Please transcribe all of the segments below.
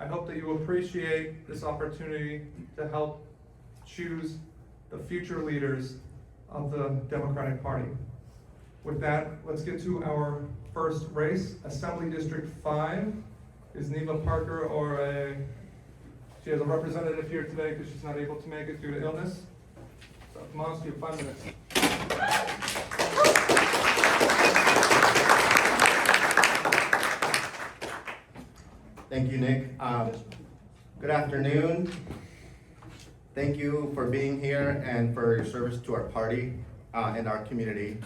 I hope that you appreciate this opportunity to help choose the future leaders of the Democratic Party. With that, let's get to our first race. Assembly District 5 is Neva Parker, she has a representative here today because she's not able to make it due to illness. So, Tomas, you have 5 minutes. Thank you, Nick. Good afternoon. Thank you for being here and for your service to our party and our community.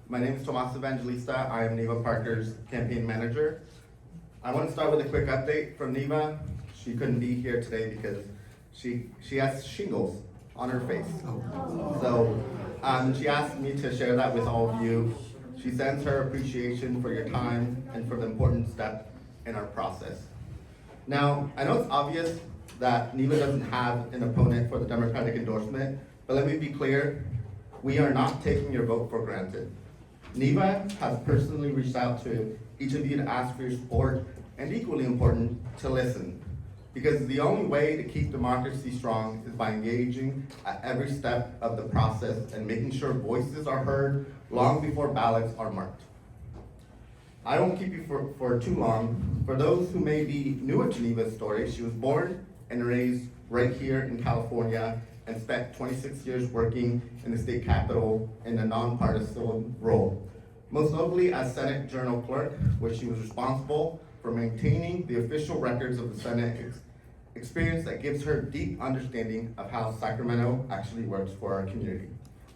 My name is Tomas Evangelista. I am Neva Parker's campaign manager. I want to start with a quick update from Neva. She couldn't be here today because she has shingles on her face. So she asked me to share that with all of you. She sends her appreciation for your time and for the important step in our process. Now, I know it's obvious that Neva doesn't have an opponent for the Democratic endorsement, but let me be clear, we are not taking your vote for granted. Neva has personally reached out to each of you to ask for your support, and equally important, to listen. Because the only way to keep democracy strong is by engaging at every step of the process and making sure voices are heard long before ballots are marked. I won't keep you for too long. For those who may be newer to Neva's story, she was born and raised right here in California and spent 26 years working in the state capitol in a nonpartisan role. Most notably as Senate Journal Clerk, where she was responsible for maintaining the official records of the Senate, experience that gives her deep understanding of how Sacramento actually works for our community.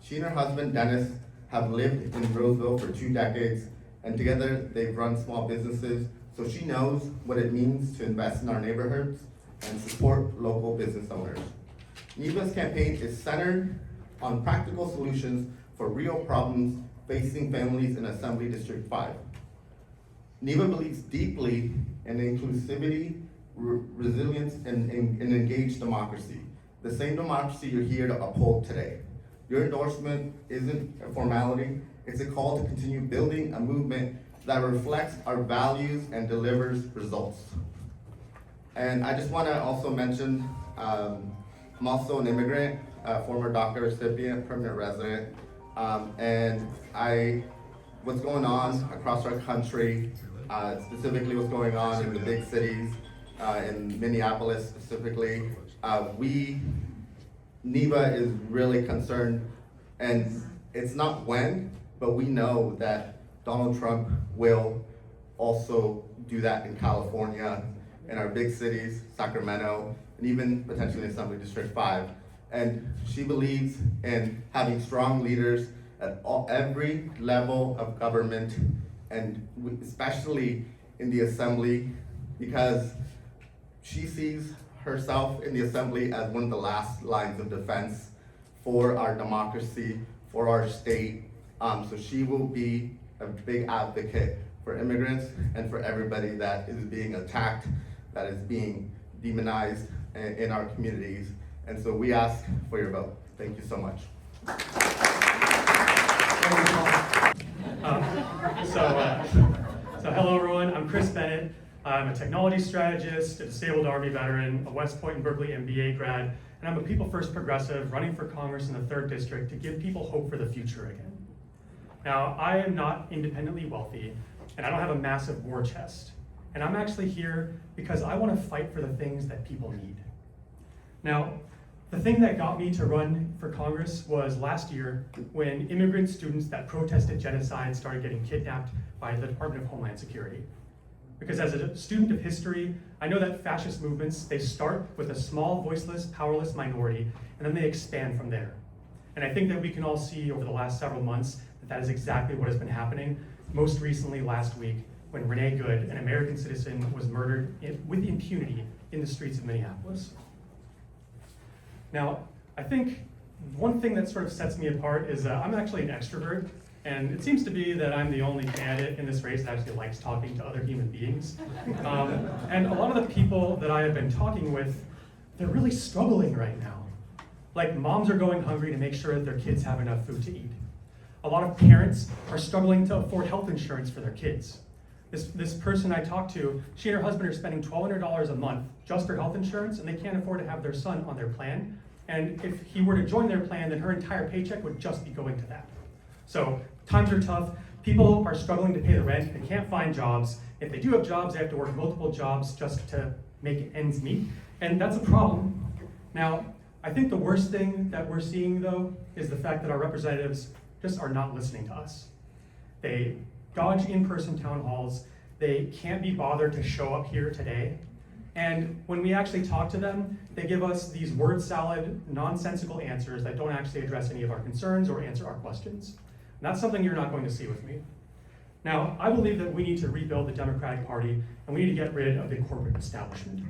She and her husband, Dennis, have lived in Roseville for 2 decades, and together they've run small businesses, so she knows what it means to invest in our neighborhoods and support local business owners. Neva's campaign is centered on practical solutions for real problems facing families in Assembly District 5. Neva believes deeply in inclusivity, resilience, and engaged democracy, the same democracy you're here to uphold today. Your endorsement isn't a formality, it's a call to continue building a movement that reflects our values and delivers results. And I just want to also mention, I'm also an immigrant, a former DACA recipient, permanent resident, and what's going on across our country, specifically what's going on in the big cities, in Minneapolis specifically, Neva is really concerned, and it's not when, but we know that Donald Trump will also do that in California, in our big cities, Sacramento, and even potentially Assembly District 5. And she believes in having strong leaders at every level of government, and especially in the Assembly, because she sees herself in the Assembly as one of the last lines of defense for our democracy, for our state. So she will be a big advocate for immigrants and for everybody that is being attacked, that is being demonized in our communities. And so we ask for your vote. Thank you so much. So hello everyone, I'm Bennett. I'm a technology strategist, a disabled Army veteran, a West Point and Berkeley MBA grad, and I'm a People First progressive running for Congress in the 3rd District to give people hope for the future again. Now, I am not independently wealthy, and I don't have a massive war chest. And I'm actually here because I want to fight for the things that people need. Now, the thing that got me to run for Congress was last year when immigrant students that protested genocide started getting kidnapped by the Department of Homeland Security. Because as a student of history, I know that fascist movements, they start with a small, voiceless, powerless minority, and then they expand from there. And I think that we can all see over the last several months that that is exactly what has been happening. Most recently last week, when Renee Good, an American citizen, was murdered with impunity in the streets of Minneapolis. Now, I think one thing that sort of sets me apart is I'm actually an extrovert, and it seems to be that I'm the only candidate in this race that actually likes talking to other human beings. And a lot of the people that I have been talking with, they're really struggling right now. Like, moms are going hungry to make sure that their kids have enough food to eat. A lot of parents are struggling to afford health insurance for their kids. This person I talked to, she and her husband are spending $1,200 a month just for health insurance, and they can't afford to have their son on their plan. And if he were to join their plan, then her entire paycheck would just be going to that. So times are tough. People are struggling to pay the rent. They can't find jobs. If they do have jobs, they have to work multiple jobs just to make ends meet. And that's a problem. Now, I think the worst thing that we're seeing, though, is the fact that our representatives just are not listening to us. They dodge in-person town halls. They can't be bothered to show up here today. And when we actually talk to them, they give us these word salad, nonsensical answers that don't actually address any of our concerns or answer our questions. And that's something you're not going to see with me. Now, I believe that we need to rebuild the Democratic Party, and we need to get rid of the corporate establishment.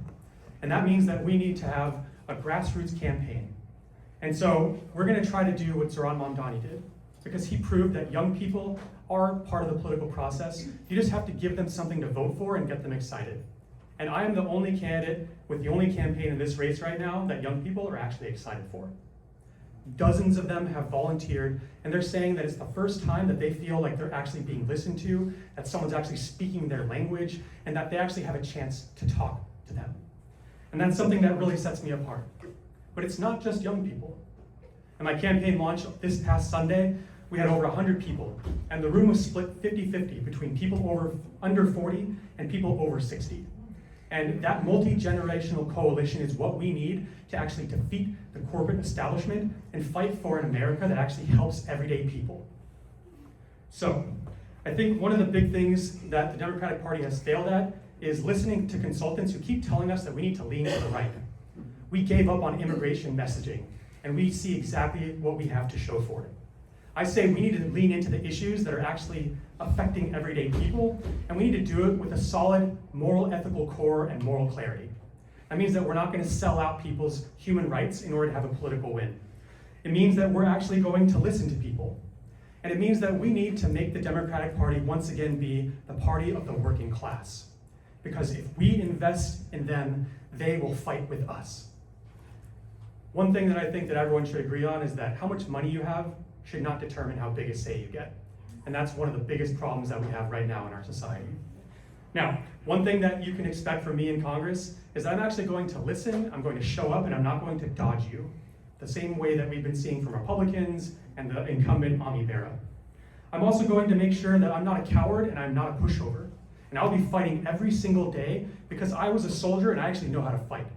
And that means that we need to have a grassroots campaign. And so we're gonna try to do what Zoran Mamdani did, because he proved that young people are part of the political process. You just have to give them something to vote for and get them excited. And I am the only candidate with the only campaign in this race right now that young people are actually excited for. Dozens of them have volunteered, and they're saying that it's the first time that they feel like they're actually being listened to, that someone's actually speaking their language, and that they actually have a chance to talk to them. And that's something that really sets me apart. But it's not just young people. At my campaign launch this past Sunday, we had over 100 people, and the room was split 50-50 between people under 40 and people over 60. And that multi-generational coalition is what we need to actually defeat the corporate establishment and fight for an America that actually helps everyday people. So, I think one of the big things that the Democratic Party has failed at is listening to consultants who keep telling us that we need to lean to the right. We gave up on immigration messaging, and we see exactly what we have to show for it. I say we need to lean into the issues that are actually affecting everyday people, and we need to do it with a solid moral, ethical core and moral clarity. That means that we're not going to sell out people's human rights in order to have a political win. It means that we're actually going to listen to people. And it means that we need to make the Democratic Party once again be the party of the working class. Because if we invest in them, they will fight with us. One thing that I think that everyone should agree on is that how much money you have should not determine how big a say you get. And that's one of the biggest problems that we have right now in our society. Now, one thing that you can expect from me in Congress is that I'm actually going to listen, I'm going to show up, and I'm not going to dodge you, the same way that we've been seeing from Republicans and the incumbent Ami Bera. I'm also going to make sure that I'm not a coward and I'm not a pushover. And I'll be fighting every single day because I was a soldier and I actually know how to fight.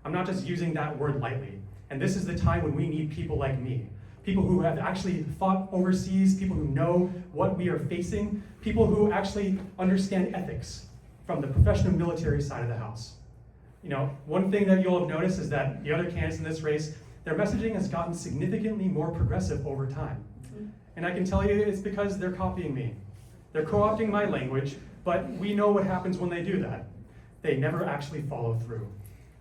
I'm not just using that word lightly. And this is the time when we need people like me. People who have actually fought overseas, people who know what we are facing, people who actually understand ethics from the professional military side of the house. You know, one thing that you'll have noticed is that the other candidates in this race, their messaging has gotten significantly more progressive over time. And I can tell you it's because they're copying me. They're co-opting my language, but we know what happens when they do that. They never actually follow through.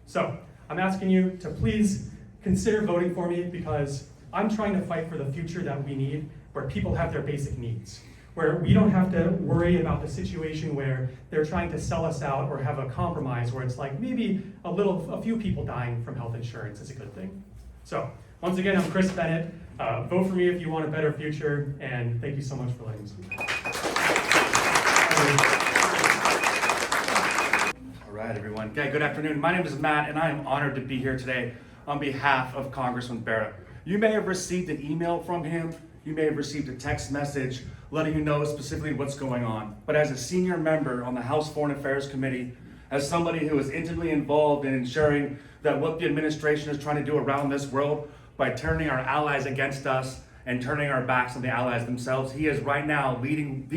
So I'm asking you to please consider voting for me because I'm trying to fight for the future that we need, where people have their basic needs, where we don't have to worry about the situation where they're trying to sell us out or have a compromise where it's like maybe a few people dying from health insurance is a good thing. So once again, I'm Chris Bennett. Vote for me if you want a better future, and thank you so much for letting me speak. All right, everyone. Okay, good afternoon. My name is Matt, and I am honored to be here today on behalf of Congressman Bera. You may have received an email from him. You may have received a text message letting you know specifically what's going on. But as a senior member on the House Foreign Affairs Committee, as somebody who is intimately involved in ensuring that what the administration is trying to do around this world by turning our allies against us and turning our backs on the allies themselves, he is right now leading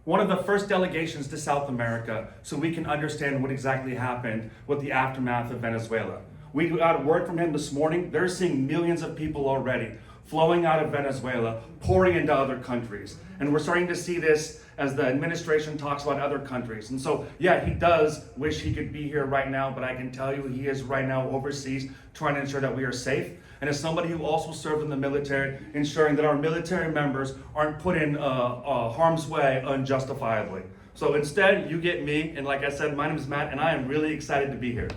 one of the first delegations to South America so we can understand what exactly happened with the aftermath of Venezuela. We got word from him this morning. They're seeing millions of people already flowing out of Venezuela, pouring into other countries. And we're starting to see this as the administration talks about other countries. And so, yeah, he does wish he could be here right now, but I can tell you he is right now overseas trying to ensure that we are safe. And as somebody who also served in the military, ensuring that our military members aren't put in harm's way unjustifiably. So instead, you get me, and like I said, my name is Matt, and I am really excited to be here.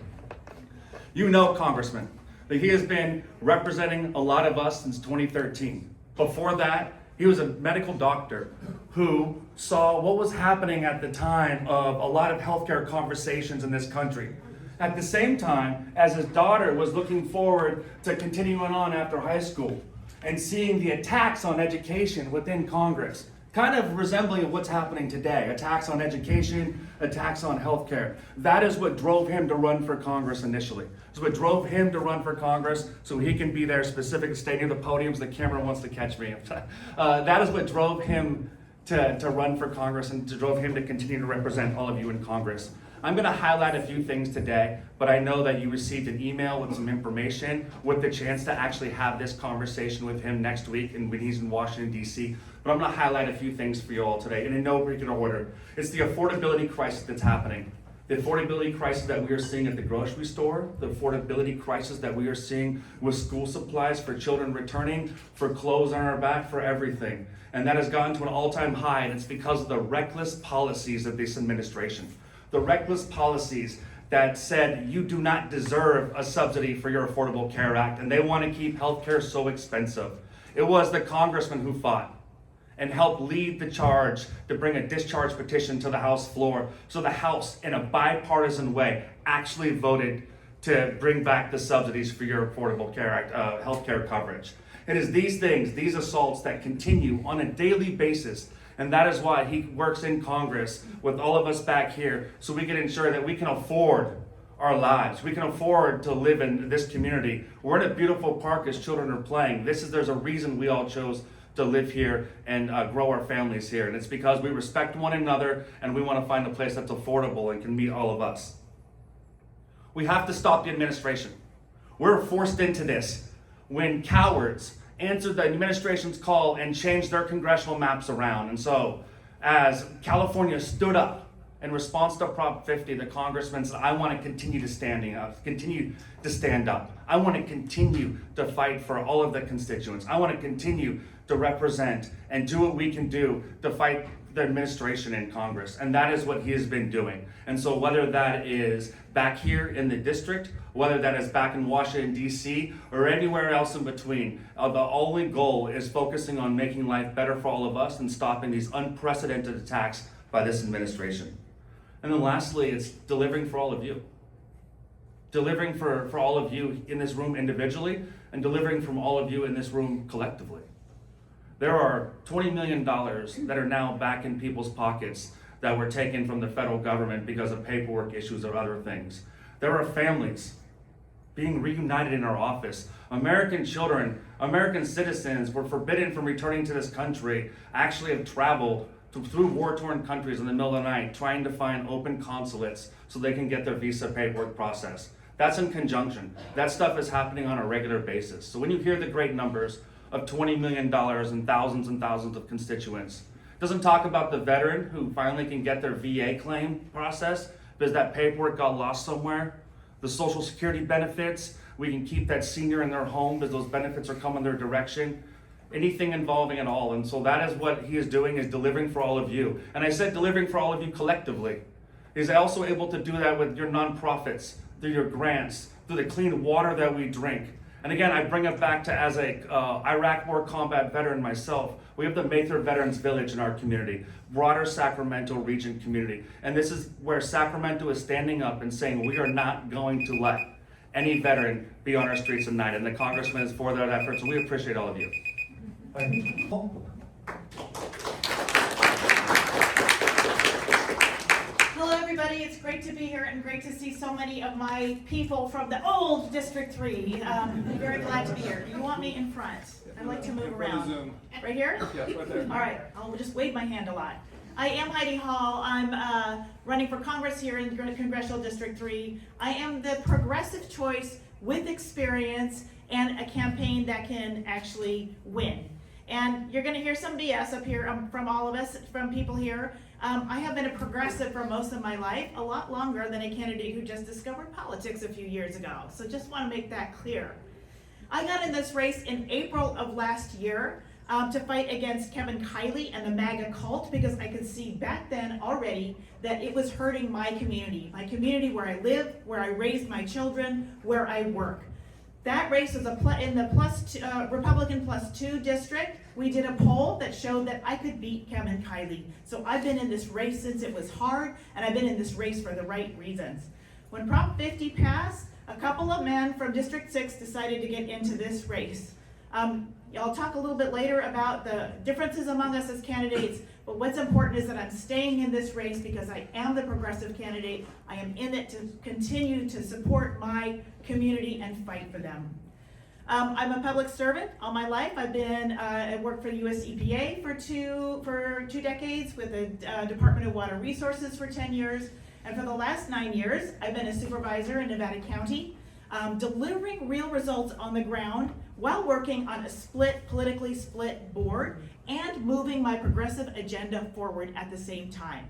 You know Congressman, that he has been representing a lot of us since 2013. Before that, He was a medical doctor who saw what was happening at the time of a lot of healthcare conversations in this country. At the same time, as his daughter was looking forward to continuing on after high school and seeing the attacks on education within Congress, kind of resembling what's happening today, attacks on education, attacks on healthcare. That is what drove him to run for Congress initially. It's what drove him to run for Congress, so he can be there specifically, stay near the podiums, the camera wants to catch me. That is what drove him to run for Congress and drove him to continue to represent all of you in Congress. I'm going to highlight a few things today, but I know that you received an email with some information with the chance to actually have this conversation with him next week and when he's in Washington, D.C. But I'm going to highlight a few things for you all today, and in no particular order. It's the affordability crisis that's happening. The affordability crisis that we are seeing at the grocery store, the affordability crisis that we are seeing with school supplies for children returning, for clothes on our back, for everything. And that has gotten to an all-time high, and it's because of the reckless policies of this administration. The reckless policies that said you do not deserve a subsidy for your Affordable Care Act, and they want to keep healthcare so expensive. It was the congressman who fought and helped lead the charge to bring a discharge petition to the House floor, so the House, in a bipartisan way, actually voted to bring back the subsidies for your Affordable Care Act healthcare coverage. It is these things, these assaults that continue on a daily basis. And that is why he works in Congress with all of us back here, so we can ensure that we can afford our lives. We can afford to live in this community. We're in a beautiful park as children are playing. There's a reason we all chose to live here and grow our families here. And it's because we respect one another and we want to find a place that's affordable and can meet all of us. We have to stop the administration. We're forced into this when cowards answered the administration's call and changed their congressional maps around. And so, as California stood up in response to Prop 50, the congressman said, I want to continue to stand up. I want to continue to fight for all of the constituents. I want to continue to represent and do what we can do to fight the administration in Congress. And that is what he has been doing. And so whether that is back here in the district, whether that is back in Washington, D.C., or anywhere else in between, the only goal is focusing on making life better for all of us and stopping these unprecedented attacks by this administration. And then lastly, it's delivering for all of you. Delivering for all of you in this room individually, and delivering from all of you in this room collectively. There are $20 million that are now back in people's pockets that were taken from the federal government because of paperwork issues or other things. There are families being reunited in our office. American children, American citizens were forbidden from returning to this country, actually have traveled through war-torn countries in the middle of the night trying to find open consulates so they can get their visa paperwork processed. That's in conjunction. That stuff is happening on a regular basis. So when you hear the great numbers of $20 million and thousands of constituents, it doesn't talk about the veteran who finally can get their VA claim processed because that paperwork got lost somewhere. The Social Security benefits, we can keep that senior in their home because those benefits are coming their direction. Anything involving it all. And so that is what he is doing, is delivering for all of you. And I said delivering for all of you collectively. He's also able to do that with your nonprofits, through your grants, through the clean water that we drink. And again, I bring it back to, as a Iraq War combat veteran myself, we have the Mather Veterans Village in our community, broader Sacramento region community. And this is where Sacramento is standing up and saying, we are not going to let any veteran be on our streets at night. And the congressman is for that effort, so we appreciate all of you. Thank you. Hello, everybody. It's great to be here and great to see so many of my people from the old District 3. I'm very glad to be here. You want me in front? I like to move around. Right here? Yes, right there. All right. I'll just wave my hand a lot. I am Heidi Hall. I'm running for Congress here in Congressional District 3. I am the progressive choice with experience and a campaign that can actually win. And you're going to hear some BS up here from all of us, from people here. I have been a progressive for most of my life, a lot longer than a candidate who just discovered politics a few years ago. So just want to make that clear. I got in this race in April of last year to fight against Kevin Kiley and the MAGA cult, because I could see back then already that it was hurting my community where I live, where I raised my children, where I work. That race was in the Republican +2 district. We did a poll that showed that I could beat Kevin Kiley. So I've been in this race since it was hard, and I've been in this race for the right reasons. When Prop 50 passed, a couple of men from District 6 decided to get into this race. I'll talk a little bit later about the differences among us as candidates, but what's important is that I'm staying in this race because I am the progressive candidate. I am in it to continue to support my community and fight for them. I'm a public servant all my life. I worked for the US EPA for two decades, with the Department of Water Resources for 10 years, and for the last 9 years, I've been a supervisor in Nevada County, delivering real results on the ground while working on a politically split board and moving my progressive agenda forward at the same time.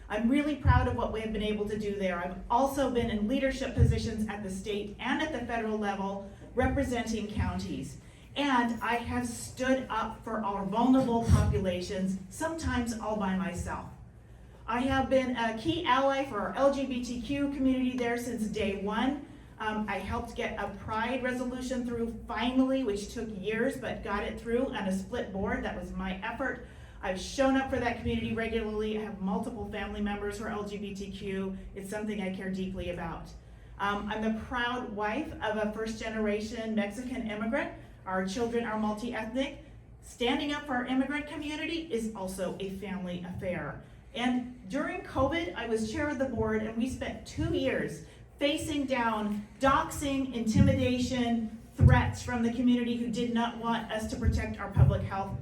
I'm really proud of what we have been able to do there. I've also been in leadership positions at the state and at the federal level, representing counties. And I have stood up for our vulnerable populations, sometimes all by myself. I have been a key ally for our LGBTQ community there since day one. I helped get a Pride resolution through finally, which took years, but got it through on a split board. That was my effort. I've shown up for that community regularly. I have multiple family members who are LGBTQ. It's something I care deeply about. I'm the proud wife of a first-generation Mexican immigrant. Our children are multi-ethnic. Standing up for our immigrant community is also a family affair. And during COVID, I was chair of the board, and we spent 2 years facing down doxing, intimidation, threats from the community who did not want us to protect our public health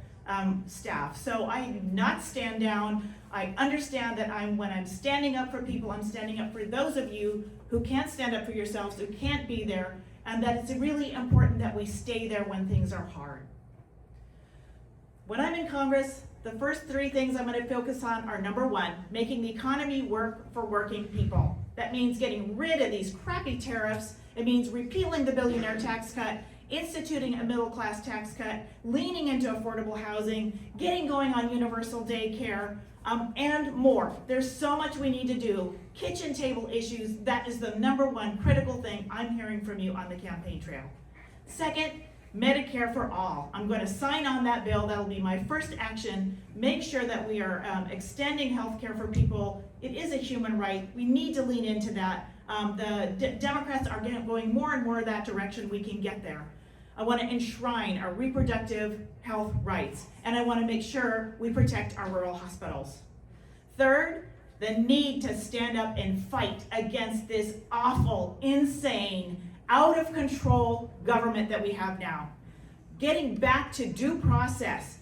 staff. So I do not stand down. I understand that when I'm standing up for people, I'm standing up for those of you who can't stand up for yourselves, who can't be there, and that it's really important that we stay there when things are hard. When I'm in Congress, the first 3 things I'm going to focus on are: number 1, making the economy work for working people. That means getting rid of these crappy tariffs. It means repealing the billionaire tax cut, instituting a middle-class tax cut, leaning into affordable housing, getting going on universal daycare, and more. There's so much we need to do. Kitchen table issues, that is the number 1 critical thing I'm hearing from you on the campaign trail. Second, Medicare for all. I'm going to sign on that bill. That'll be my first action. Make sure that we are extending health care for people. It is a human right. We need to lean into that. The Democrats are going more and more that direction. We can get there. I want to enshrine our reproductive health rights, and I want to make sure we protect our rural hospitals. Third, the need to stand up and fight against this awful, insane, out of control government that we have now. Getting back to due process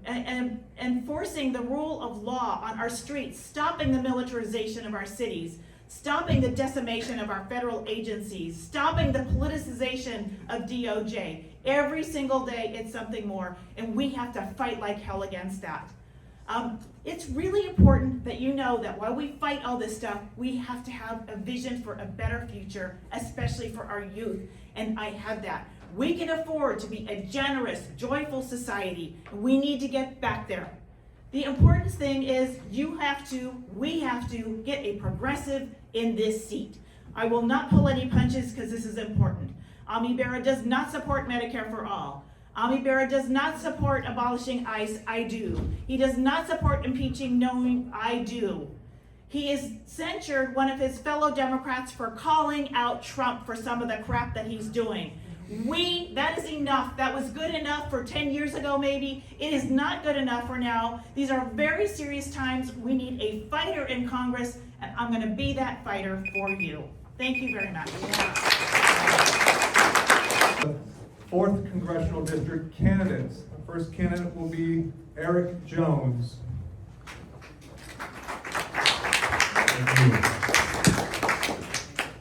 and enforcing the rule of law on our streets, stopping the militarization of our cities, stopping the decimation of our federal agencies, stopping the politicization of DOJ. Every single day it's something more, and we have to fight like hell against that. It's really important that you know that while we fight all this stuff, we have to have a vision for a better future, especially for our youth, and I have that. We can afford to be a generous, joyful society, and we need to get back there. The important thing is we have to get a progressive in this seat. I will not pull any punches because this is important. Ami Bera does not support Medicare for all. Ami Bera does not support abolishing ICE, I do. He does not support impeaching knowing, I do. He has censured one of his fellow Democrats for calling out Trump for some of the crap that he's doing. That is enough. That was good enough for 10 years ago maybe. It is not good enough for now. These are very serious times. We need a fighter in Congress, and I'm going to be that fighter for you. Thank you very much. The 4th Congressional District candidates. The first candidate will be Eric Jones.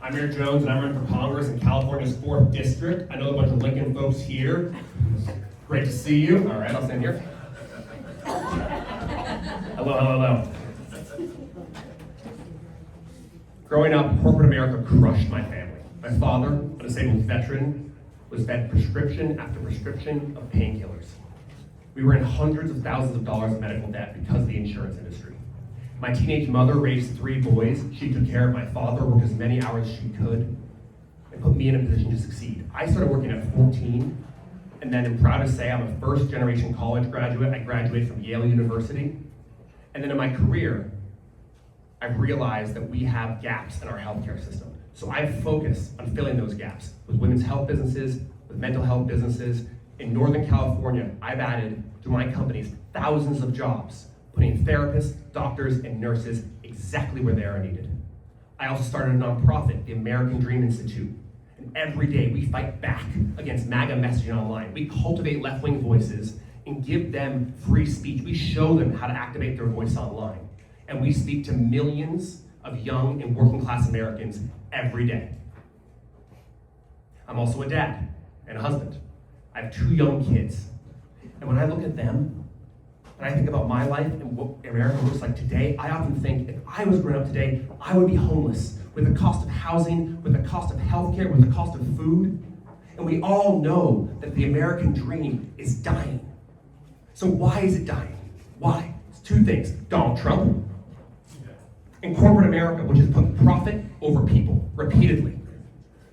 I'm Eric Jones, and I'm running for Congress in California's 4th District. I know a bunch of Lincoln folks here. Great to see you. All right, I'll stand here. Hello. Growing up, corporate America crushed my family. My father, a disabled veteran, was fed prescription after prescription of painkillers. We were in hundreds of thousands of dollars of medical debt because of the insurance industry. My teenage mother raised 3 boys. She took care of my father, worked as many hours as she could. and put me in a position to succeed. I started working at 14, and then I'm proud to say I'm a first-generation college graduate. I graduated from Yale University. And then in my career, I've realized that we have gaps in our healthcare system. So I've focused on filling those gaps with women's health businesses, with mental health businesses. In Northern California, I've added to my companies thousands of jobs, putting therapists, doctors, and nurses exactly where they are needed. I also started a nonprofit, the American Dream Institute. And every day we fight back against MAGA messaging online. We cultivate left-wing voices and give them free speech. We show them how to activate their voice online. And we speak to millions of young and working class Americans every day. I'm also a dad and a husband. I have 2 young kids. And when I look at them, and I think about my life and what America looks like today, I often think if I was growing up today, I would be homeless with the cost of housing, with the cost of healthcare, with the cost of food. And we all know that the American dream is dying. So why is it dying? Why? It's 2 things. Donald Trump and corporate America, which has put profit over people repeatedly.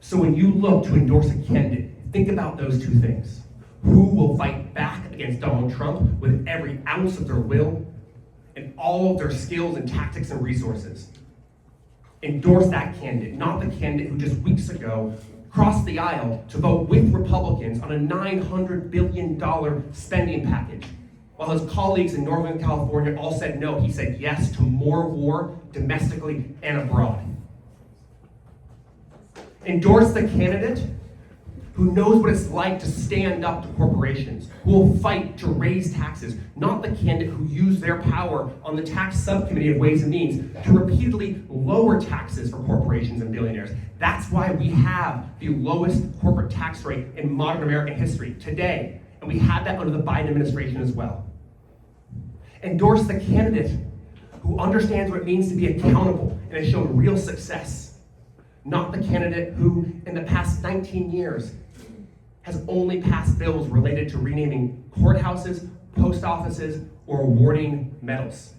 So when you look to endorse a candidate, think about those 2 things. Who will fight back against Donald Trump with every ounce of their will and all of their skills and tactics and resources? Endorse that candidate, not the candidate who just weeks ago crossed the aisle to vote with Republicans on a $900 billion spending package. While his colleagues in Northern California all said no, he said yes to more war domestically and abroad. Endorse the candidate who knows what it's like to stand up to corporations, who will fight to raise taxes, not the candidate who used their power on the tax subcommittee of Ways and Means to repeatedly lower taxes for corporations and billionaires. That's why we have the lowest corporate tax rate in modern American history today, and we had that under the Biden administration as well. Endorse the candidate who understands what it means to be accountable and has shown real success, not the candidate who, in the past 19 years, has only passed bills related to renaming courthouses, post offices, or awarding medals.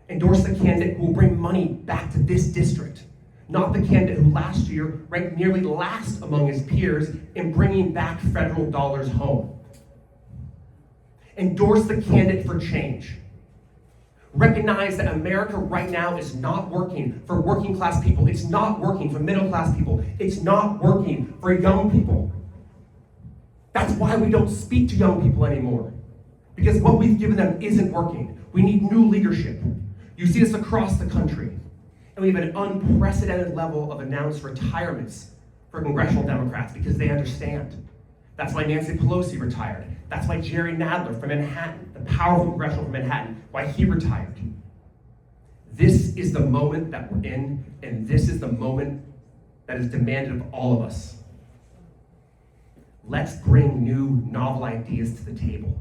Endorse the candidate who will bring money back to this district, not the candidate who last year ranked nearly last among his peers in bringing back federal dollars home. Endorse the candidate for change. Recognize that America right now is not working for working class people. It's not working for middle class people. It's not working for young people. That's why we don't speak to young people anymore. Because what we've given them isn't working. We need new leadership. You see this across the country. And we have an unprecedented level of announced retirements for congressional Democrats because they understand. That's why Nancy Pelosi retired. That's why Jerry Nadler from Manhattan, the powerful congressional from Manhattan, why he retired. This is the moment that we're in, and this is the moment that is demanded of all of us. Let's bring new, novel ideas to the table.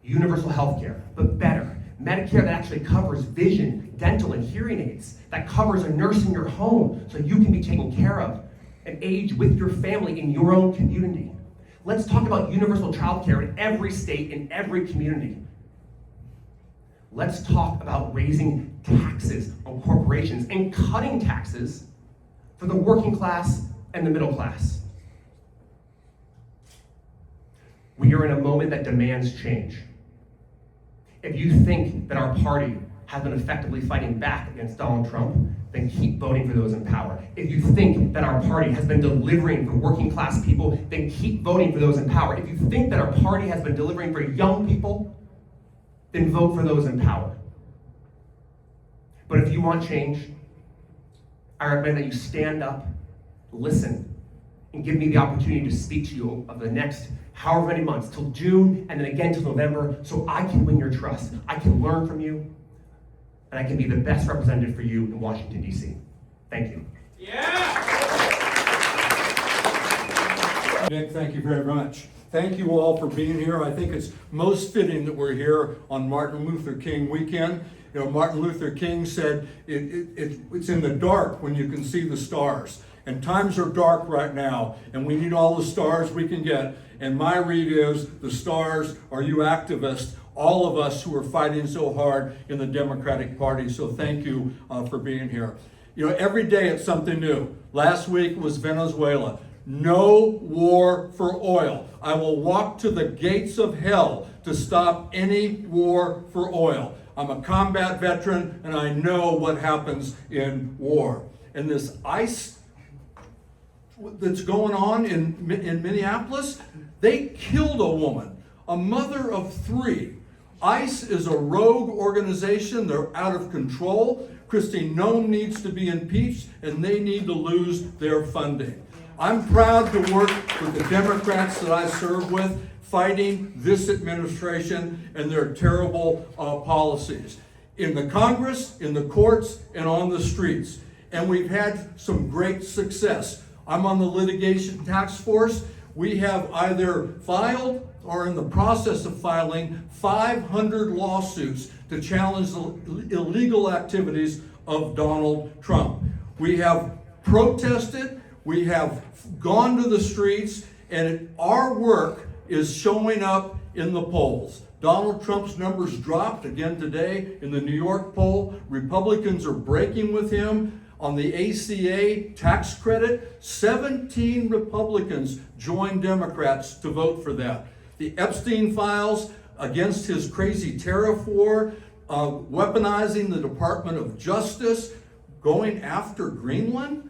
Universal health care, but better. Medicare that actually covers vision, dental, and hearing aids, that covers a nurse in your home so you can be taken care of and age with your family in your own community. Let's talk about universal child care in every state, in every community. Let's talk about raising taxes on corporations and cutting taxes for the working class and the middle class. We are in a moment that demands change. If you think that our party has been effectively fighting back against Donald Trump, then keep voting for those in power. If you think that our party has been delivering for working class people, then keep voting for those in power. If you think that our party has been delivering for young people, then vote for those in power. But if you want change, I recommend that you stand up, listen, and give me the opportunity to speak to you of the next however many months, till June, and then again till November, so I can win your trust. I can learn from you, and I can be the best representative for you in Washington, D.C. Thank you. Nick, thank you very much. Thank you all for being here. I think it's most fitting that we're here on Martin Luther King weekend. You know, Martin Luther King said, it's in the dark when you can see the stars. And times are dark right now, and we need all the stars we can get. And my read is, the stars are you activists, all of us who are fighting so hard in the Democratic Party. So thank you for being here. You know, every day it's something new. Last week was Venezuela. No war for oil. I will walk to the gates of hell to stop any war for oil. I'm a combat veteran and I know what happens in war. And this ICE that's going on in Minneapolis, they killed a woman, a mother of 3. ICE is a rogue organization. They're out of control. Kristi Noem needs to be impeached, and they need to lose their funding. I'm proud to work with the Democrats that I serve with, fighting this administration and their terrible policies. In the Congress, in the courts, and on the streets. And we've had some great success. I'm on the litigation task force. We have either filed or in the process of filing 500 lawsuits to challenge the illegal activities of Donald Trump. We have protested, we have gone to the streets, and our work is showing up in the polls. Donald Trump's numbers dropped again today in the New York poll. Republicans are breaking with him. On the ACA tax credit, 17 Republicans joined Democrats to vote for that. The Epstein files against his crazy tariff war, weaponizing the Department of Justice, going after Greenland.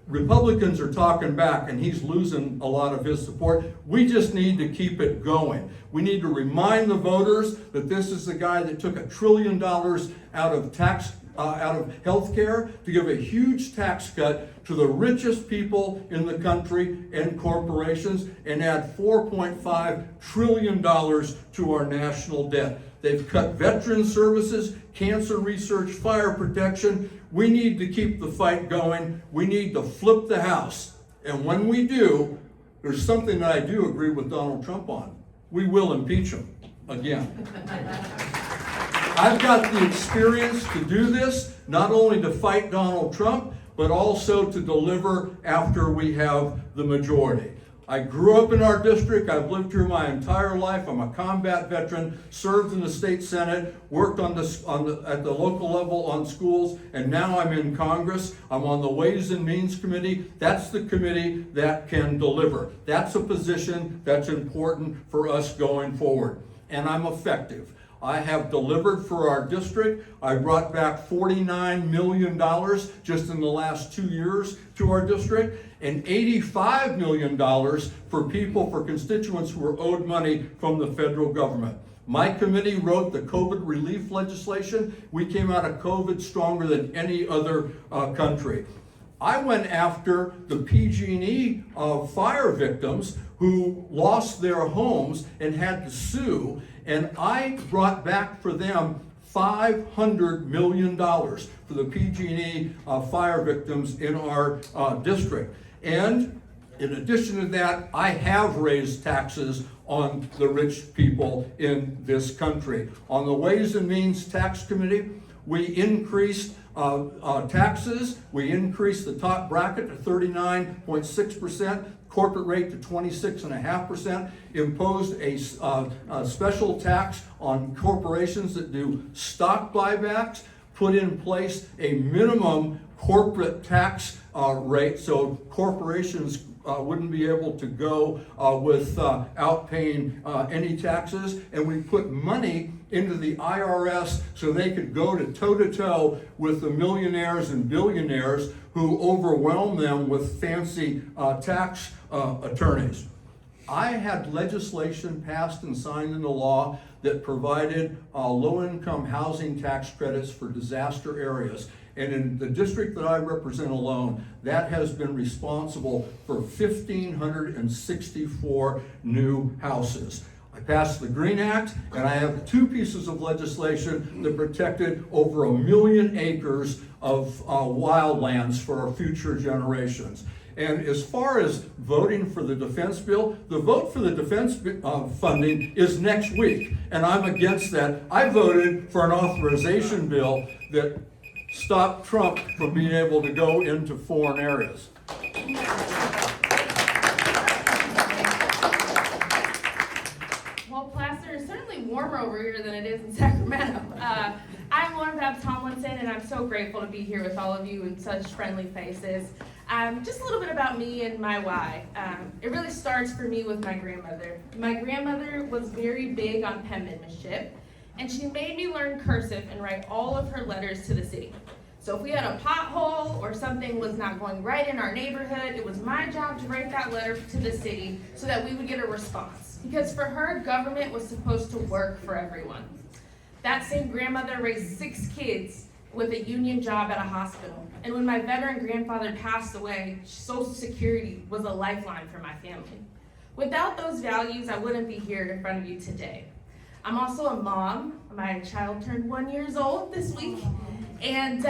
Republicans are talking back and he's losing a lot of his support. We just need to keep it going. We need to remind the voters that this is the guy that took $1 trillion out of health care to give a huge tax cut to the richest people in the country and corporations and add $4.5 trillion to our national debt. They've cut veteran services, cancer research, fire protection. We need to keep the fight going. We need to flip the House. And when we do, there's something that I do agree with Donald Trump on. We will impeach him again. I've got the experience to do this, not only to fight Donald Trump, but also to deliver after we have the majority. I grew up in our district. I've lived here my entire life. I'm a combat veteran, served in the state senate, worked at the local level on schools, and now I'm in Congress. I'm on the Ways and Means Committee. That's the committee that can deliver. That's a position that's important for us going forward. And I'm effective. I have delivered for our district. I brought back $49 million just in the last 2 years to our district, and $85 million for constituents who were owed money from the federal government. My committee wrote the COVID relief legislation. We came out of COVID stronger than any other country. I went after the PG&E fire victims who lost their homes and had to sue, and I brought back for them $500 million for the PG&E fire victims in our district. And in addition to that, I have raised taxes on the rich people in this country. On the Ways and Means Tax Committee, we increased taxes. We increased the top bracket to 39.6%, corporate rate to 26.5%, imposed a special tax on corporations that do stock buybacks, put in place a minimum corporate tax rate so corporations wouldn't be able to go without paying any taxes, and we put money into the IRS so they could go toe-to-toe with the millionaires and billionaires who overwhelm them with fancy tax attorneys. I had legislation passed and signed into law that provided low-income housing tax credits for disaster areas. And in the district that I represent alone, that has been responsible for 1,564 new houses. I passed the Green Act, and I have 2 pieces of legislation that protected over 1 million acres of wildlands for our future generations. And as far as voting for the defense bill, the vote for the defense funding is next week, and I'm against that. I voted for an authorization bill that stopped Trump from being able to go into foreign areas. Well, Placer is certainly warmer over here than it is in Sacramento. I'm Babb Tomlinson, and I'm so grateful to be here with all of you and such friendly faces. Just a little bit about me and my why. It really starts for me with my grandmother. My grandmother was very big on penmanship, and she made me learn cursive and write all of her letters to the city. So if we had a pothole or something was not going right in our neighborhood, it was my job to write that letter to the city so that we would get a response. Because for her, government was supposed to work for everyone. That same grandmother raised 6 kids with a union job at a hospital. And when my veteran grandfather passed away, Social Security was a lifeline for my family. Without those values, I wouldn't be here in front of you today. I'm also a mom. My child turned 1 year old this week. And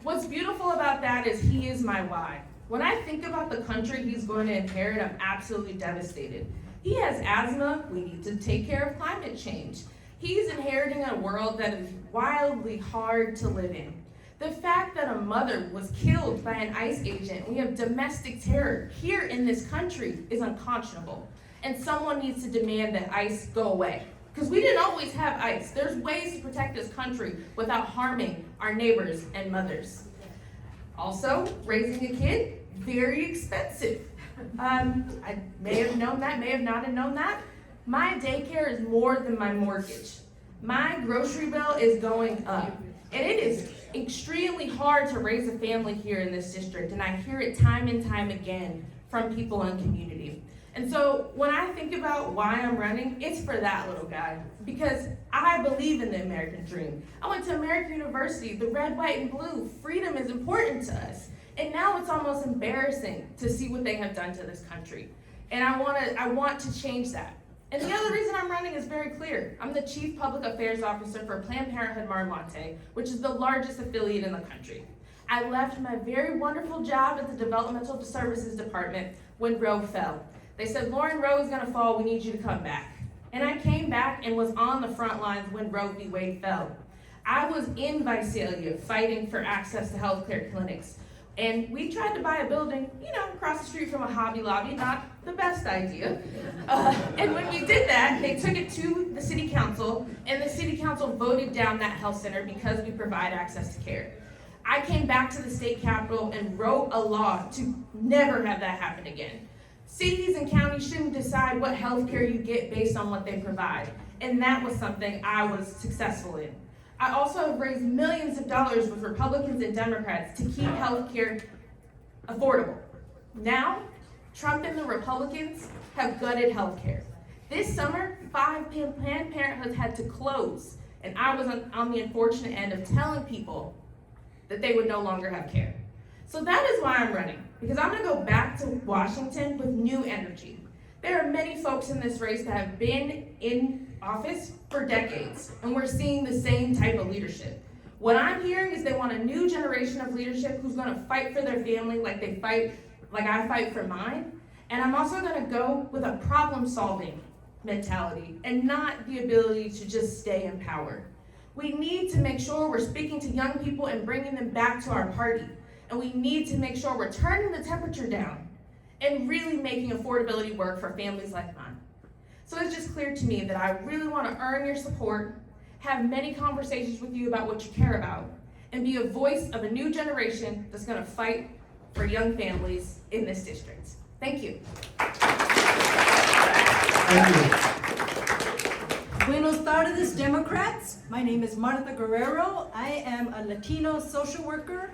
what's beautiful about that is he is my why. When I think about the country he's going to inherit, I'm absolutely devastated. He has asthma. We need to take care of climate change. He's inheriting a world that is wildly hard to live in. The fact that a mother was killed by an ICE agent, we have domestic terror here in this country, is unconscionable. And someone needs to demand that ICE go away. Because we didn't always have ICE. There's ways to protect this country without harming our neighbors and mothers. Also, raising a kid, very expensive. I may have known that, may have not have known that. My daycare is more than my mortgage. My grocery bill is going up. And it is extremely hard to raise a family here in this district, and I hear it time and time again from people in community. And so when I think about why I'm running, it's for that little guy, because I believe in the American dream. I went to American University, the red, white, and blue. Freedom is important to us. And now it's almost embarrassing to see what they have done to this country. And I want to change that. And the other reason I'm running is very clear. I'm the Chief Public Affairs Officer for Planned Parenthood Mar-a-Lago, which is the largest affiliate in the country. I left my very wonderful job at the Developmental Services Department when Roe fell. They said, Lauren, Roe is gonna fall, we need you to come back. And I came back and was on the front lines when Roe v. Wade fell. I was in Visalia fighting for access to healthcare clinics. And we tried to buy a building, across the street from a Hobby Lobby, not the best idea. And when we did that, they took it to the city council, and the city council voted down that health center because we provide access to care. I came back to the state capitol and wrote a law to never have that happen again. Cities and counties shouldn't decide what health care you get based on what they provide. And that was something I was successful in. I also have raised millions of dollars with Republicans and Democrats to keep health care affordable. Now, Trump and the Republicans have gutted health care. This summer, 5 Planned Parenthoods had to close, and I was on the unfortunate end of telling people that they would no longer have care. So that is why I'm running, because I'm gonna go back to Washington with new energy. There are many folks in this race that have been in office for decades, and we're seeing the same type of leadership. What I'm hearing is they want a new generation of leadership who's gonna fight for their family like I fight for mine. And I'm also gonna go with a problem-solving mentality and not the ability to just stay in power. We need to make sure we're speaking to young people and bringing them back to our party. And we need to make sure we're turning the temperature down and really making affordability work for families like mine. So it's just clear to me that I really want to earn your support, have many conversations with you about what you care about, and be a voice of a new generation that's going to fight for young families in this district. Thank you. Thank you. Buenos tardes, Democrats. My name is Martha Guerrero. I am a Latino social worker.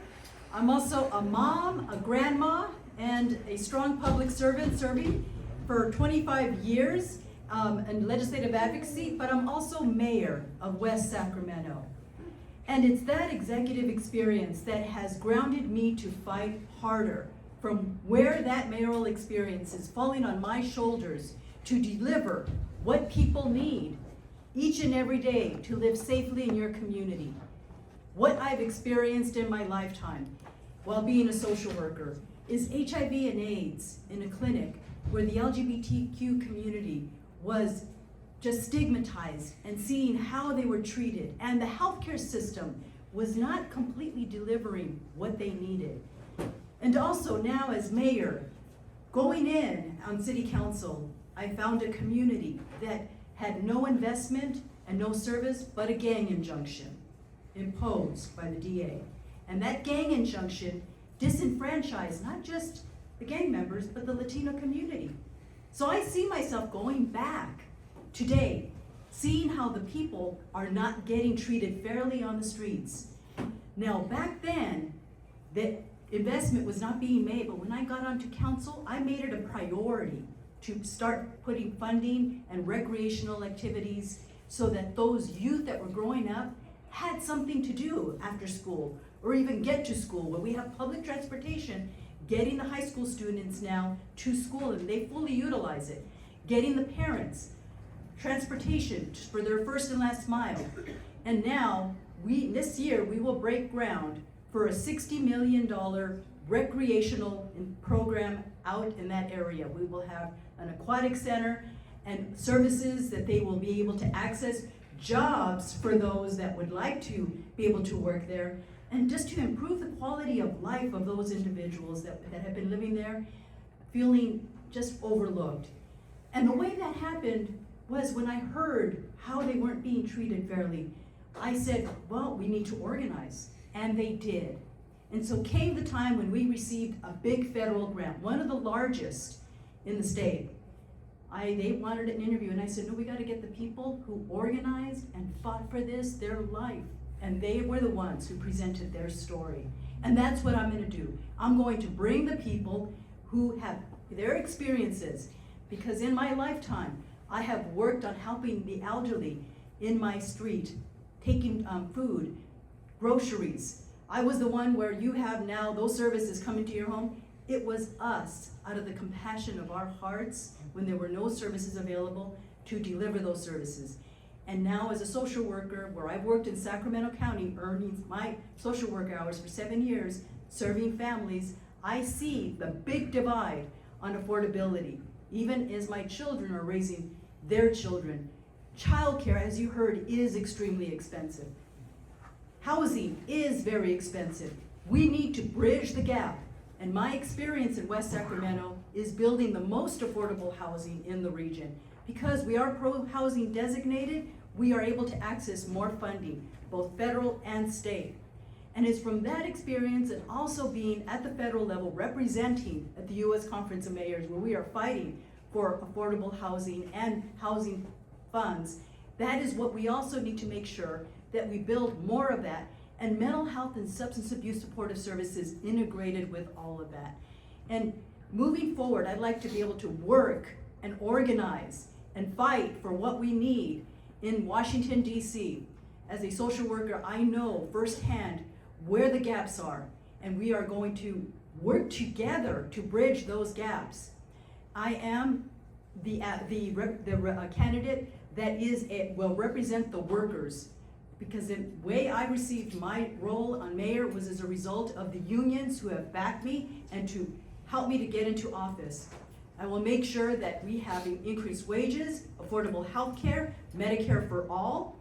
I'm also a mom, a grandma, and a strong public servant serving for 25 years in legislative advocacy, but I'm also mayor of West Sacramento. And it's that executive experience that has grounded me to fight harder from where that mayoral experience is falling on my shoulders to deliver what people need each and every day to live safely in your community. What I've experienced in my lifetime while being a social worker is HIV and AIDS in a clinic where the LGBTQ community was just stigmatized and seeing how they were treated, and the healthcare system was not completely delivering what they needed. And also now as mayor, going in on city council, I found a community that had no investment and no service but a gang injunction imposed by the DA. And that gang injunction disenfranchise not just the gang members, but the Latino community. So I see myself going back today, seeing how the people are not getting treated fairly on the streets. Now, back then, the investment was not being made, but when I got onto council, I made it a priority to start putting funding and recreational activities so that those youth that were growing up had something to do after school or even get to school, where we have public transportation, getting the high school students now to school and they fully utilize it. Getting the parents transportation for their first and last mile. And now, this year, we will break ground for a $60 million recreational program out in that area. We will have an aquatic center and services that they will be able to access, jobs for those that would like to be able to work there, and just to improve the quality of life of those individuals that have been living there, feeling just overlooked. And the way that happened was when I heard how they weren't being treated fairly, I said, well, we need to organize. And they did. And so came the time when we received a big federal grant, one of the largest in the state. They wanted an interview, and I said, no, we gotta get the people who organized and fought for this, their life. And they were the ones who presented their story. And that's what I'm gonna do. I'm going to bring the people who have their experiences, because in my lifetime, I have worked on helping the elderly in my street, taking food, groceries. I was the one where you have now those services coming to your home. It was us, out of the compassion of our hearts, when there were no services available, to deliver those services. And now as a social worker, where I've worked in Sacramento County, earning my social work hours for 7 years, serving families, I see the big divide on affordability, even as my children are raising their children. Childcare, as you heard, is extremely expensive. Housing is very expensive. We need to bridge the gap. And my experience in West Sacramento is building the most affordable housing in the region. Because we are pro-housing designated, we are able to access more funding, both federal and state. And it's from that experience, and also being at the federal level, representing at the U.S. Conference of Mayors, where we are fighting for affordable housing and housing funds, that is what we also need to make sure that we build more of that, and mental health and substance abuse supportive services integrated with all of that. And moving forward, I'd like to be able to work and organize and fight for what we need in Washington, D.C. As a social worker, I know firsthand where the gaps are, and we are going to work together to bridge those gaps. I am the candidate that will represent the workers, because the way I received my role on mayor was as a result of the unions who have backed me and to help me to get into office. I will make sure that we have increased wages, affordable health care, Medicare for all,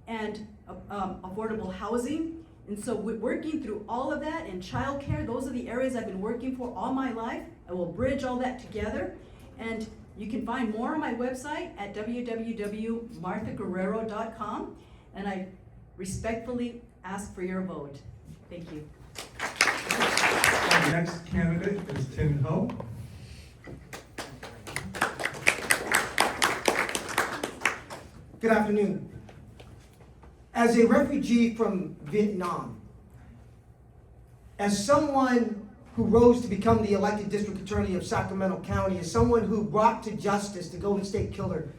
and affordable housing. And so we're working through all of that, and childcare, those are the areas I've been working for all my life. I will bridge all that together. And you can find more on my website at www.marthaguerrero.com. And I respectfully ask for your vote. Thank you. Our next candidate is Tien Ho. Good afternoon. As a refugee from Vietnam, as someone who rose to become the elected district attorney of Sacramento County, as someone who brought to justice the Golden State Killer,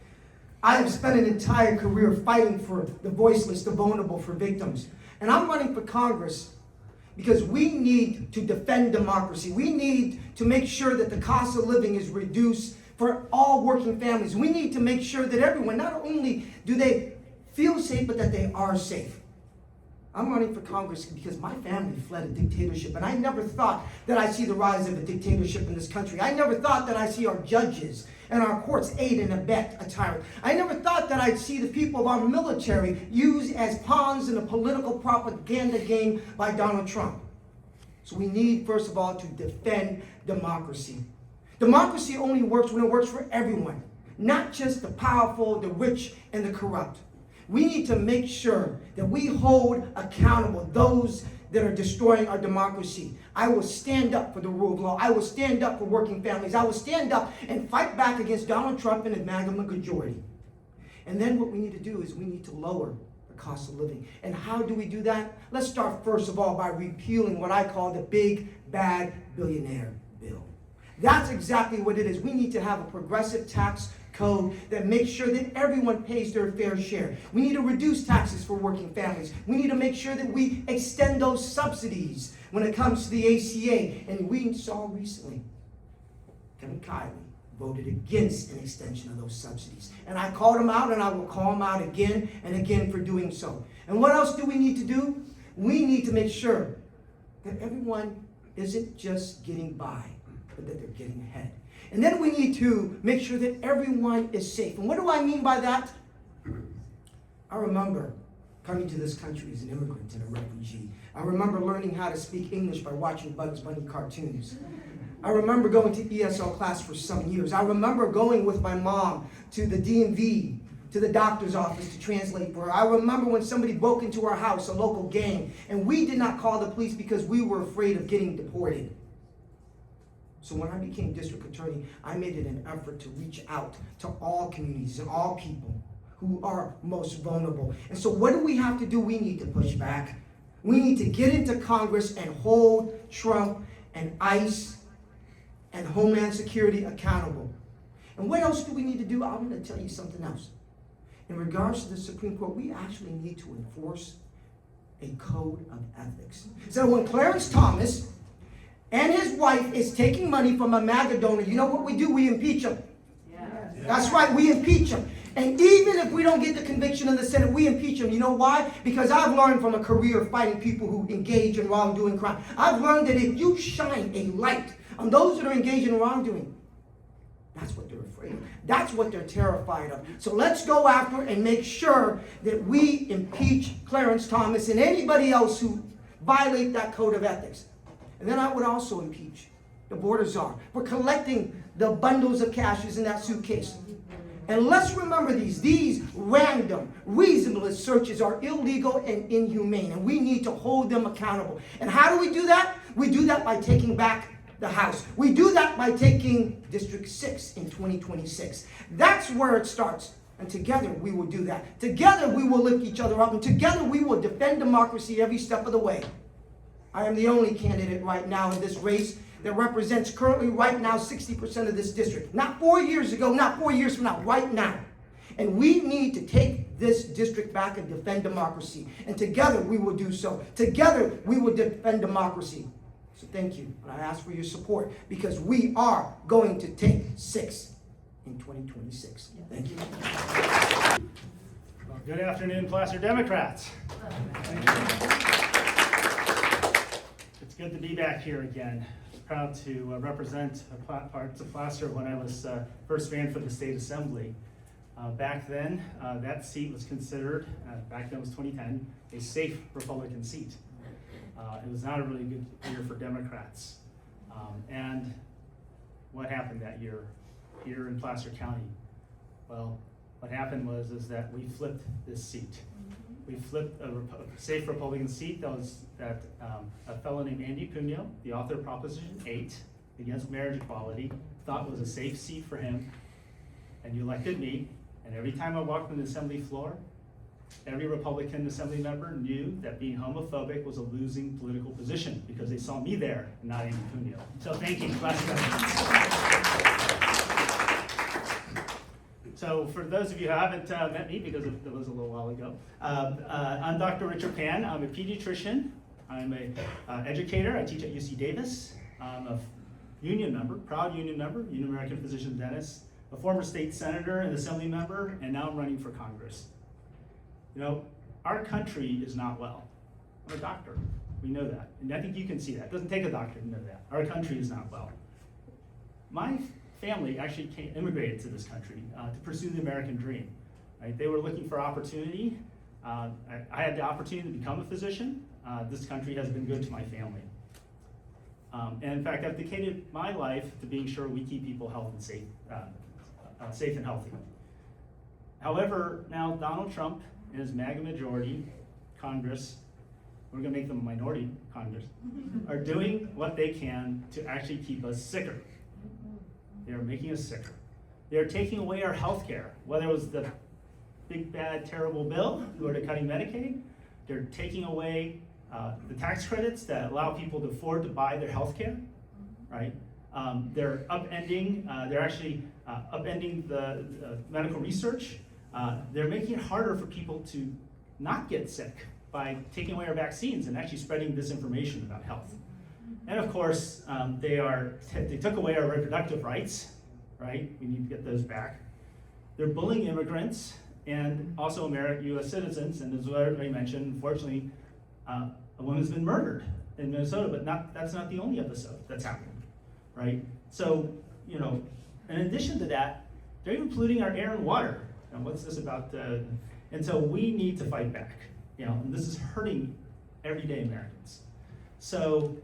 I have spent an entire career fighting for the voiceless, the vulnerable, for victims. And I'm running for Congress because we need to defend democracy. We need to make sure that the cost of living is reduced for all working families. We need to make sure that everyone, not only do they feel safe, but that they are safe. I'm running for Congress because my family fled a dictatorship, and I never thought that I'd see the rise of a dictatorship in this country. I never thought that I'd see our judges and our courts aid and abet a tyrant. I never thought that I'd see the people of our military used as pawns in a political propaganda game by Donald Trump. So we need, first of all, to defend democracy. Democracy only works when it works for everyone, not just the powerful, the rich, and the corrupt. We need to make sure that we hold accountable those that are destroying our democracy. I will stand up for the rule of law. I will stand up for working families. I will stand up and fight back against Donald Trump and the MAGA majority. And then what we need to do is we need to lower the cost of living. And how do we do that? Let's start first of all by repealing what I call the big bad billionaire bill. That's exactly what it is. We need to have a progressive tax code that makes sure that everyone pays their fair share. We need to reduce taxes for working families. We need to make sure that we extend those subsidies when it comes to the ACA. And we saw recently, Kevin Kiley voted against an extension of those subsidies. And I called him out, and I will call him out again and again for doing so. And what else do we need to do? We need to make sure that everyone isn't just getting by, but that they're getting ahead. And then we need to make sure that everyone is safe. And what do I mean by that? I remember coming to this country as an immigrant and a refugee. I remember learning how to speak English by watching Bugs Bunny cartoons. I remember going to ESL class for some years. I remember going with my mom to the DMV, to the doctor's office to translate for her. I remember when somebody broke into our house, a local gang, and we did not call the police because we were afraid of getting deported. So when I became district attorney, I made it an effort to reach out to all communities and all people who are most vulnerable. And so what do we have to do? We need to push back. We need to get into Congress and hold Trump and ICE and Homeland Security accountable. And what else do we need to do? I'm going to tell you something else. In regards to the Supreme Court, we actually need to enforce a code of ethics. So when Clarence Thomas and his wife is taking money from a MAGA donor, you know what we do? We impeach him. Yes. That's right, we impeach him. And even if we don't get the conviction in the Senate, we impeach him. You know why? Because I've learned from a career of fighting people who engage in wrongdoing crime. I've learned that if you shine a light on those that are engaged in wrongdoing, that's what they're afraid of. That's what they're terrified of. So let's go after and make sure that we impeach Clarence Thomas and anybody else who violate that code of ethics. And then I would also impeach the border czar for collecting the bundles of cash in that suitcase. And let's remember these random, reasonless searches are illegal and inhumane, and we need to hold them accountable. And how do we do that? We do that by taking back the House. We do that by taking District 6 in 2026. That's where it starts. And together we will do that. Together we will lift each other up, and together we will defend democracy every step of the way. I am the only candidate right now in this race that represents currently right now 60% of this district. Not 4 years ago, not 4 years from now, right now. And we need to take this district back and defend democracy. And together we will do so. Together we will defend democracy. So thank you. And I ask for your support because we are going to take 6 in 2026. Thank you. Well, good afternoon, Placer Democrats. It's good to be back here again. Proud to represent parts of Placer when I was first ran for the state assembly. Back then, that seat was considered, back then it was 2010, a safe Republican seat. It was not a really good year for Democrats. And what happened that year here in Placer County? Well, what happened was that we flipped this seat. We flipped a safe Republican seat that a fellow named Andy Cunha, the author of Proposition 8 against marriage equality, thought was a safe seat for him, and you elected me. And every time I walked on the assembly floor, every Republican assembly member knew that being homophobic was a losing political position because they saw me there, and not Andy Cunha. So thank you. So for those of you who haven't met me, because it was a little while ago, I'm Dr. Richard Pan. I'm a pediatrician. I'm an educator. I teach at UC Davis. I'm a union member, proud union member, Union American Physician Dentist, a former state senator and assembly member, and now I'm running for Congress. You know, our country is not well. I'm a doctor. We know that. And I think you can see that. It doesn't take a doctor to know that. Our country is not well. My family actually immigrated to this country to pursue the American dream. Right? They were looking for opportunity. I had the opportunity to become a physician. This country has been good to my family. And in fact, I've dedicated my life to being sure we keep people healthy and safe and healthy. However, now Donald Trump and his MAGA majority, Congress, we're gonna make them a minority Congress, are doing what they can to actually keep us sicker. They're making us sicker. They're taking away our health care, whether it was the big, bad, terrible bill, or they're cutting Medicaid. They're taking away the tax credits that allow people to afford to buy their health care, right? They're upending, upending the medical research. They're making it harder for people to not get sick by taking away our vaccines and actually spreading disinformation about health. And of course, they took away our reproductive rights, right? We need to get those back. They're bullying immigrants and also U.S. citizens, and as I already mentioned, unfortunately, a woman's been murdered in Minnesota, but that's not the only episode that's happened, right? So, you know, in addition to that, they're even polluting our air and water. And what's this about? And so we need to fight back, you know, and this is hurting everyday Americans. So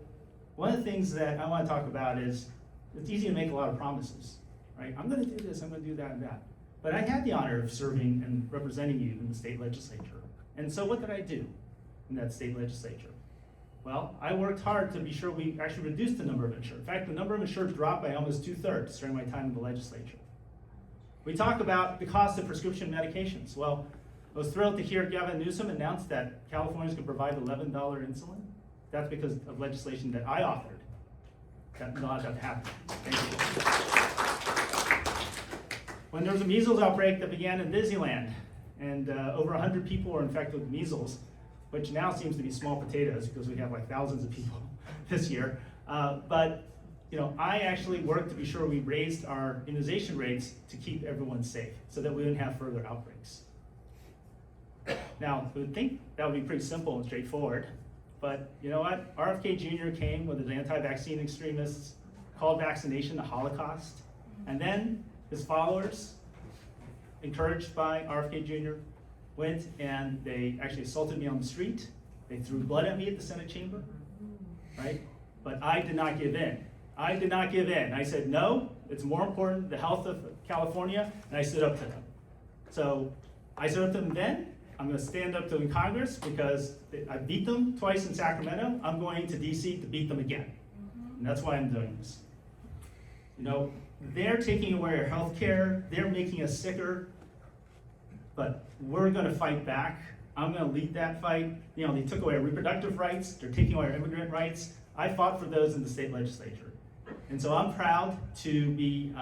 one of the things that I want to talk about is it's easy to make a lot of promises, right? I'm going to do this, I'm going to do that and that. But I had the honor of serving and representing you in the state legislature. And so what did I do in that state legislature? Well, I worked hard to be sure we actually reduced the number of insured. In fact, the number of insured dropped by almost 2/3 during my time in the legislature. We talk about the cost of prescription medications. Well, I was thrilled to hear Gavin Newsom announce that Californians could provide $11 insulin. That's because of legislation that I authored. That allowed that to happen. Thank you. When there was a measles outbreak that began in Disneyland, and over 100 people were infected with measles, which now seems to be small potatoes because we have like thousands of people this year. But you know, I actually worked to be sure we raised our immunization rates to keep everyone safe so that we wouldn't have further outbreaks. Now, we would think that would be pretty simple and straightforward, but you know what? RFK Jr. came with his anti-vaccine extremists, called vaccination the Holocaust, and then his followers, encouraged by RFK Jr., went and they actually assaulted me on the street. They threw blood at me at the Senate chamber, right? But I did not give in. I did not give in. I said, no, it's more important, the health of California, and I stood up to them. So I stood up to them then. I'm going to stand up to them in Congress because I beat them twice in Sacramento. I'm going to DC to beat them again. And that's why I'm doing this. You know, they're taking away our health care. They're making us sicker. But we're going to fight back. I'm going to lead that fight. You know, they took away our reproductive rights. They're taking away our immigrant rights. I fought for those in the state legislature. And so I'm proud to be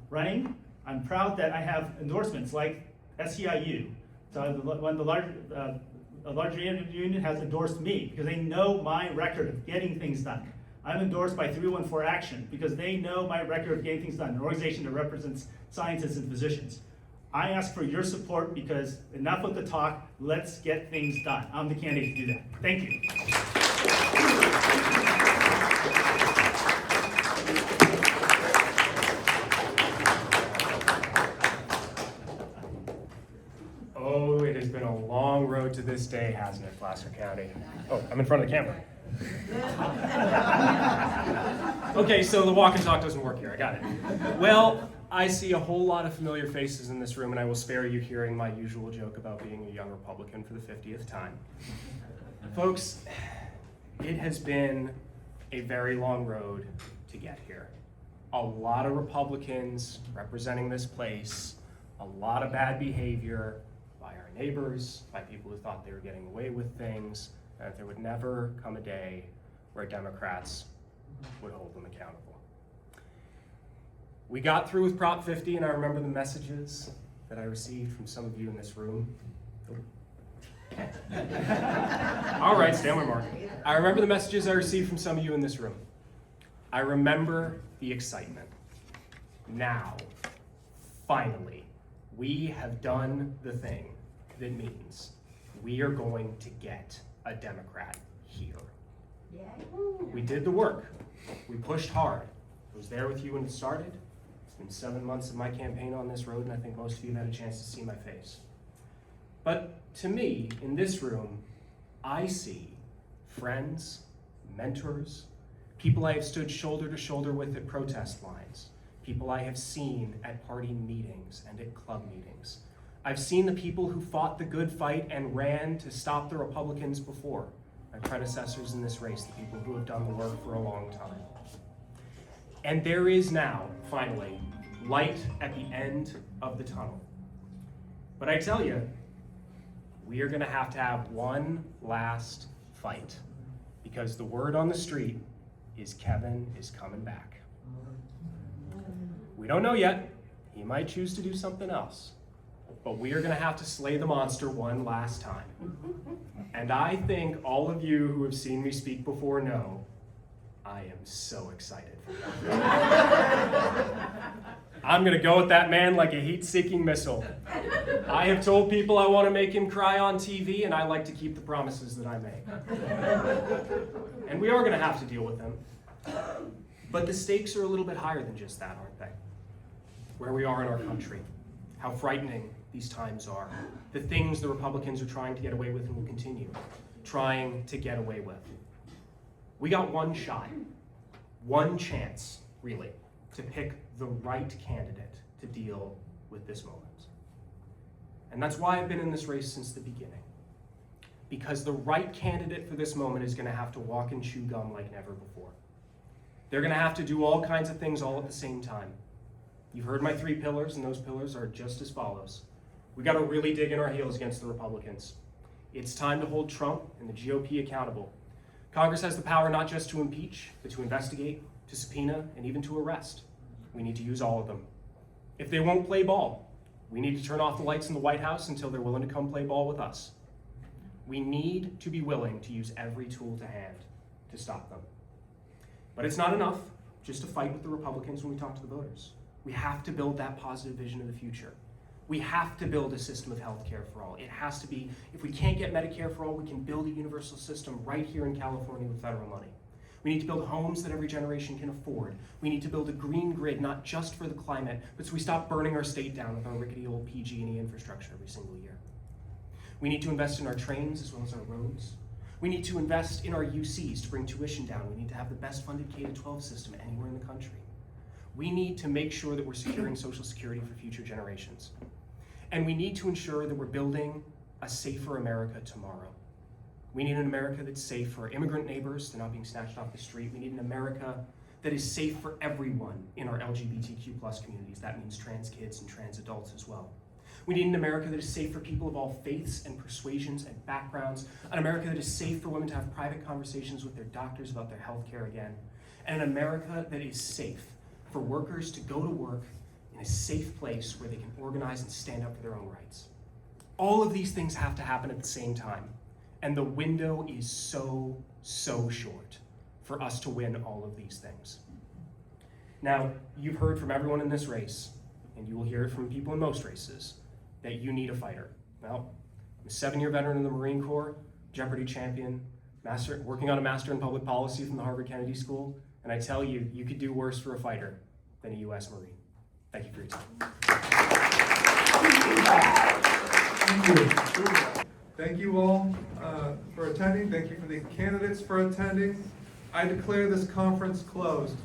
running. I'm proud that I have endorsements like SEIU. So when the larger union has endorsed me because they know my record of getting things done. I'm endorsed by 314 Action because they know my record of getting things done, an organization that represents scientists and physicians. I ask for your support because enough with the talk, let's get things done. I'm the candidate to do that. Thank you. Oh, it has been a long road to this day, hasn't it, Placer County? Oh, I'm in front of the camera. Okay, so the walk and talk doesn't work here, I got it. Well, I see a whole lot of familiar faces in this room, and I will spare you hearing my usual joke about being a young Republican for the 50th time. Folks, it has been a very long road to get here. A lot of Republicans representing this place, a lot of bad behavior by our neighbors, by people who thought they were getting away with things, and that there would never come a day where Democrats would hold them accountable. We got through with Prop 50, and I remember the messages that I received from some of you in this room. All right, stand by mark. I remember the messages I received from some of you in this room. I remember the excitement. Now, finally, we have done the thing that means we are going to get a Democrat here. Yeah. We did the work. We pushed hard. I was there with you when it started. It's been 7 months of my campaign on this road, and I think most of you have had a chance to see my face. But to me, in this room, I see friends, mentors, people I have stood shoulder to shoulder with at protest lines, people I have seen at party meetings and at club meetings. I've seen the people who fought the good fight and ran to stop the Republicans before. my predecessors in this race, the people who have done the work for a long time. And there is now, finally, light at the end of the tunnel. But I tell you, we are gonna have to have one last fight, because the word on the street is Kevin is coming back. We don't know yet. He might choose to do something else. But we are gonna have to slay the monster one last time. And I think all of you who have seen me speak before know, I am so excited for that. I'm gonna go at that man like a heat-seeking missile. I have told people I wanna make him cry on TV, and I like to keep the promises that I make. And we are gonna have to deal with him. But the stakes are a little bit higher than just that, aren't they? Where we are in our country, how frightening these times are, the things the Republicans are trying to get away with and will continue trying to get away with. We got one shot, one chance, really, to pick the right candidate to deal with this moment. And that's why I've been in this race since the beginning. Because the right candidate for this moment is gonna have to walk and chew gum like never before. They're gonna have to do all kinds of things all at the same time. You've heard my 3 pillars, and those pillars are just as follows. We gotta really dig in our heels against the Republicans. It's time to hold Trump and the GOP accountable. Congress has the power not just to impeach, but to investigate, to subpoena, and even to arrest. We need to use all of them. If they won't play ball, we need to turn off the lights in the White House until they're willing to come play ball with us. We need to be willing to use every tool to hand to stop them. But it's not enough just to fight with the Republicans when we talk to the voters. We have to build that positive vision of the future. We have to build a system of health care for all. It has to be, if we can't get Medicare for all, we can build a universal system right here in California with federal money. We need to build homes that every generation can afford. We need to build a green grid, not just for the climate, but so we stop burning our state down with our rickety old PG&E infrastructure every single year. We need to invest in our trains as well as our roads. We need to invest in our UCs to bring tuition down. We need to have the best funded K-12 system anywhere in the country. We need to make sure that we're securing Social Security for future generations. And we need to ensure that we're building a safer America tomorrow. We need an America that's safe for our immigrant neighbors, they're not being snatched off the street. We need an America that is safe for everyone in our LGBTQ+ communities. That means trans kids and trans adults as well. We need an America that is safe for people of all faiths and persuasions and backgrounds, an America that is safe for women to have private conversations with their doctors about their health care again, and an America that is safe for workers to go to work in a safe place where they can organize and stand up for their own rights. All of these things have to happen at the same time, and the window is so short for us to win all of these things. Now, you've heard from everyone in this race, and you will hear it from people in most races, that you need a fighter. Well, I'm a 7-year veteran in the Marine Corps, Jeopardy champion, working on a Master in Public Policy from the Harvard Kennedy School, and I tell you, you could do worse for a fighter than a U.S. Marine. Thank you for your time. Thank you all for attending. Thank you for the candidates for attending. I declare this conference closed.